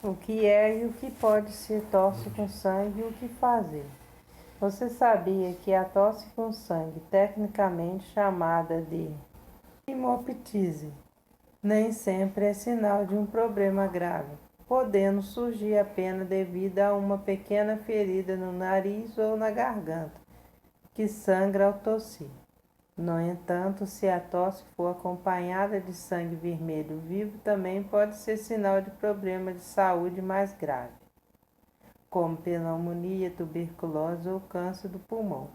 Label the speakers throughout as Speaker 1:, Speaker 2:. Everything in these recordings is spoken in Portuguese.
Speaker 1: O que é e o que pode ser tosse com sangue e o que fazer? Você sabia que a tosse com sangue, tecnicamente chamada de hemoptise, nem sempre é sinal de um problema grave, podendo surgir apenas devido a uma pequena ferida no nariz ou na garganta, que sangra ao tossir. No entanto, se a tosse for acompanhada de sangue vermelho vivo, também pode ser sinal de problema de saúde mais grave, como pneumonia, tuberculose ou câncer do pulmão,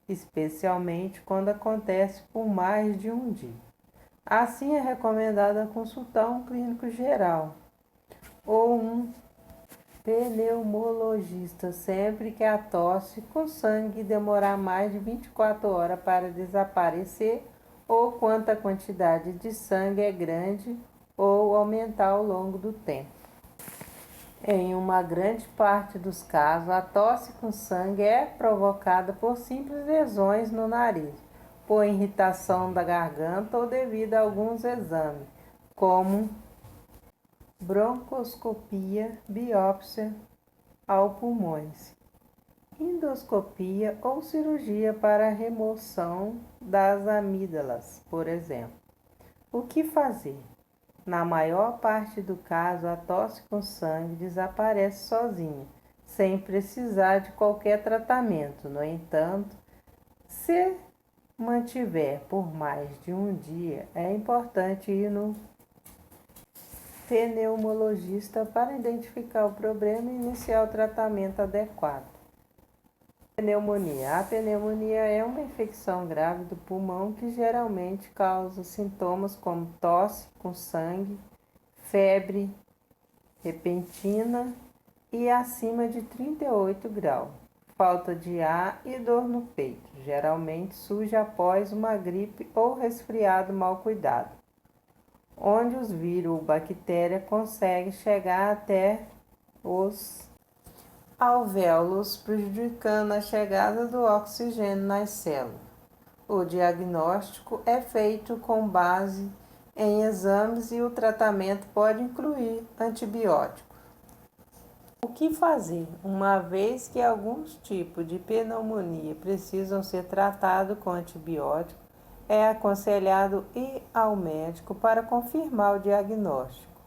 Speaker 1: especialmente quando acontece por mais de um dia. Assim, é recomendado consultar um clínico geral ou um pneumologista sempre que a tosse com sangue demorar mais de 24 horas para desaparecer ou quando a quantidade de sangue é grande ou aumentar ao longo do tempo. Em uma grande parte dos casos, a tosse com sangue é provocada por simples lesões no nariz, por irritação da garganta ou devido a alguns exames, como broncoscopia, biópsia ao pulmões, endoscopia ou cirurgia para a remoção das amígdalas, por exemplo. O que fazer? Na maior parte do caso, a tosse com sangue desaparece sozinha, sem precisar de qualquer tratamento. No entanto, se mantiver por mais de um dia, é importante ir no pneumologista para identificar o problema e iniciar o tratamento adequado. Pneumonia. A pneumonia é uma infecção grave do pulmão que geralmente causa sintomas como tosse com sangue, febre repentina e acima de 38 graus, falta de ar e dor no peito. Geralmente surge após uma gripe ou resfriado mal cuidado, onde os vírus ou bactérias conseguem chegar até os alvéolos, prejudicando a chegada do oxigênio nas células. O diagnóstico é feito com base em exames e o tratamento pode incluir antibióticos. O que fazer? Uma vez que alguns tipos de pneumonia precisam ser tratados com antibiótico, é aconselhado ir ao médico para confirmar o diagnóstico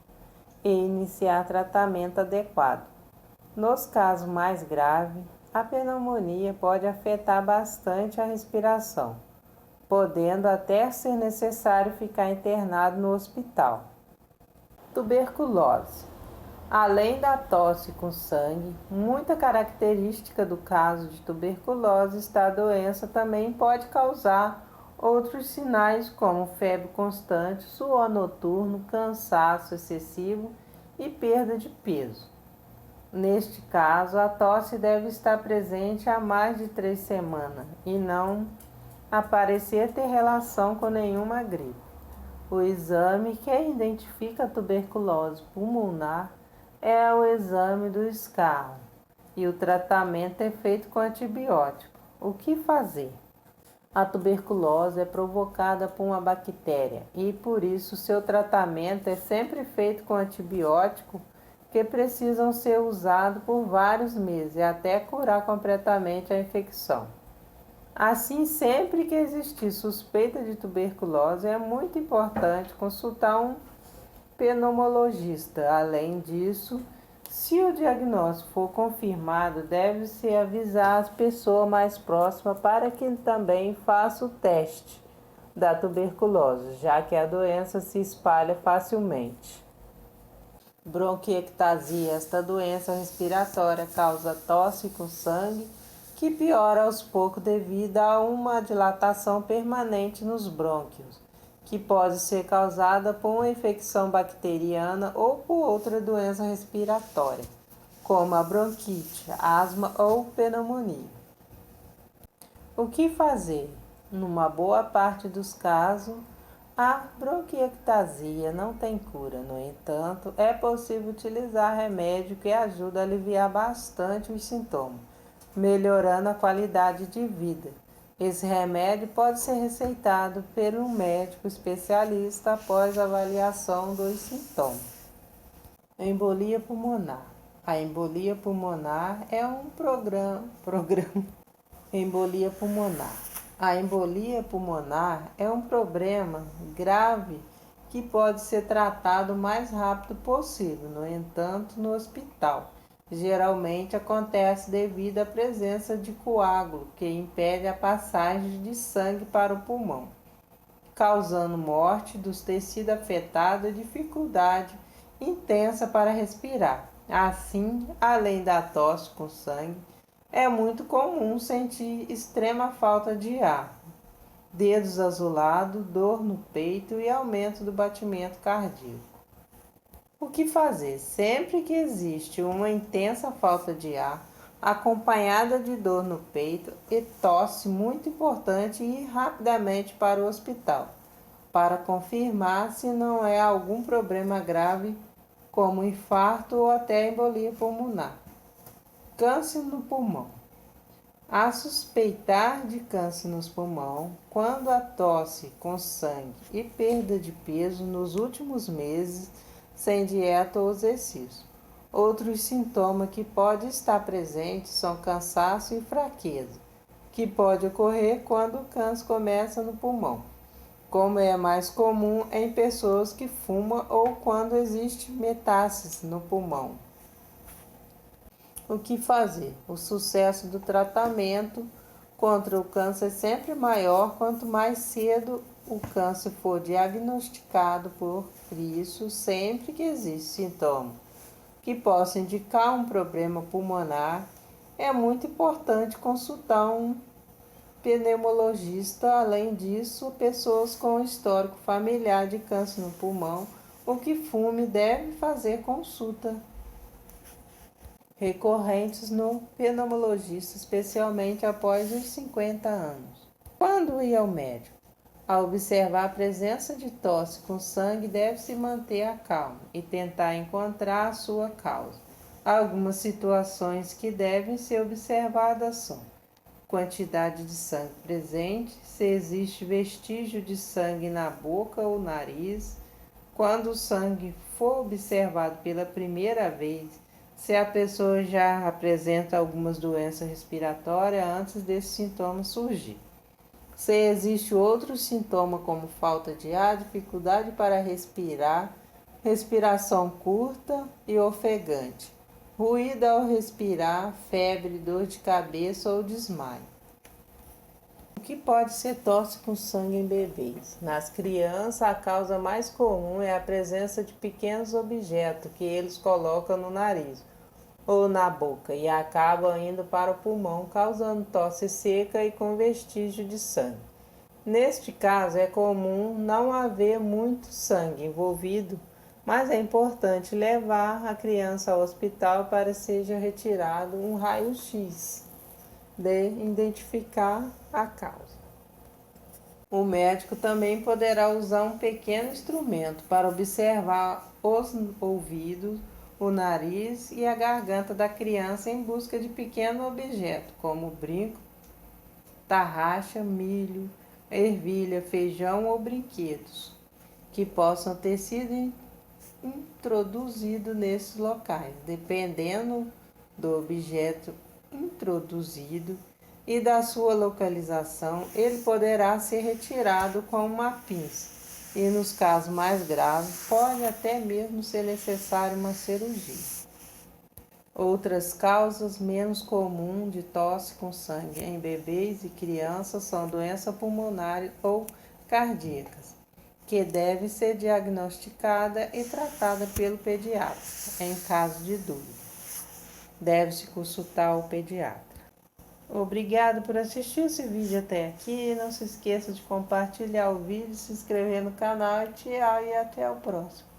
Speaker 1: e iniciar tratamento adequado. Nos casos mais graves, a pneumonia pode afetar bastante a respiração, podendo até ser necessário ficar internado no hospital. Tuberculose. Além da tosse com sangue, muita característica do caso de tuberculose está a doença também pode causar outros sinais como febre constante, suor noturno, cansaço excessivo e perda de peso. Neste caso, a tosse deve estar presente há mais de 3 semanas e não aparecer ter relação com nenhuma gripe. O exame que identifica a tuberculose pulmonar é o exame do escarro e o tratamento é feito com antibiótico. O que fazer? A tuberculose é provocada por uma bactéria e por isso seu tratamento é sempre feito com antibiótico que precisam ser usados por vários meses até curar completamente a infecção. Assim, sempre que existir suspeita de tuberculose, é muito importante consultar um pneumologista. Além disso, se o diagnóstico for confirmado, deve-se avisar as pessoas mais próximas para que também faça o teste da tuberculose, já que a doença se espalha facilmente. Bronquiectasia. Esta doença respiratória causa tosse com sangue que piora aos poucos devido a uma dilatação permanente nos brônquios, que pode ser causada por uma infecção bacteriana ou por outra doença respiratória, como a bronquite, asma ou pneumonia. O que fazer? Numa boa parte dos casos, a bronquiectasia não tem cura. No entanto, é possível utilizar remédio que ajuda a aliviar bastante os sintomas, melhorando a qualidade de vida. Esse remédio pode ser receitado por um médico especialista após avaliação dos sintomas. Embolia pulmonar. A embolia pulmonar é um programa. Embolia pulmonar. A embolia pulmonar é um problema grave que pode ser tratado o mais rápido possível. No entanto, no hospital, geralmente acontece devido à presença de coágulo que impede a passagem de sangue para o pulmão, causando morte dos tecidos afetados e dificuldade intensa para respirar. Assim, além da tosse com sangue, é muito comum sentir extrema falta de ar, dedos azulados, dor no peito e aumento do batimento cardíaco. O que fazer? Sempre que existe uma intensa falta de ar, acompanhada de dor no peito e tosse, muito importante ir rapidamente para o hospital, para confirmar se não é algum problema grave, como infarto ou até embolia pulmonar. Câncer no pulmão. A suspeitar de câncer nos pulmões quando a tosse com sangue e perda de peso nos últimos meses sem dieta ou exercício. Outros sintomas que podem estar presentes são cansaço e fraqueza, que pode ocorrer quando o câncer começa no pulmão, como é mais comum em pessoas que fumam ou quando existe metástase no pulmão. O que fazer? O sucesso do tratamento contra o câncer é sempre maior quanto mais cedo o câncer for diagnosticado. Por isso, sempre que existe sintoma que possa indicar um problema pulmonar, é muito importante consultar um pneumologista. Além disso, pessoas com histórico familiar de câncer no pulmão ou que fume devem fazer consulta recorrentes no pneumologista, especialmente após os 50 anos. Quando ir ao médico? Ao observar a presença de tosse com sangue, deve-se manter a calma e tentar encontrar a sua causa. Algumas situações que devem ser observadas são: quantidade de sangue presente, se existe vestígio de sangue na boca ou nariz, quando o sangue for observado pela primeira vez, se a pessoa já apresenta algumas doenças respiratórias antes desses sintomas surgir. Se existe outros sintomas como falta de ar, dificuldade para respirar, respiração curta e ofegante, ruído ao respirar, febre, dor de cabeça ou desmaio. O que pode ser tosse com sangue em bebês? Nas crianças, a causa mais comum é a presença de pequenos objetos que eles colocam no nariz ou na boca e acabam indo para o pulmão, causando tosse seca e com vestígio de sangue. Neste caso, é comum não haver muito sangue envolvido, mas é importante levar a criança ao hospital para que seja retirado um raio-x de identificar a causa. O médico também poderá usar um pequeno instrumento para observar os ouvidos, o nariz e a garganta da criança em busca de pequenos objetos, como brinco, tarraxa, milho, ervilha, feijão ou brinquedos, que possam ter sido introduzidos nesses locais. Dependendo do objeto introduzido e da sua localização, ele poderá ser retirado com uma pinça e, nos casos mais graves, pode até mesmo ser necessário uma cirurgia. Outras causas menos comuns de tosse com sangue em bebês e crianças são doenças pulmonares ou cardíacas, que deve ser diagnosticada e tratada pelo pediatra. Em caso de dúvida, deve-se consultar o pediatra. Obrigado por assistir esse vídeo até aqui. Não se esqueça de compartilhar o vídeo, se inscrever no canal. Tchau e até o próximo.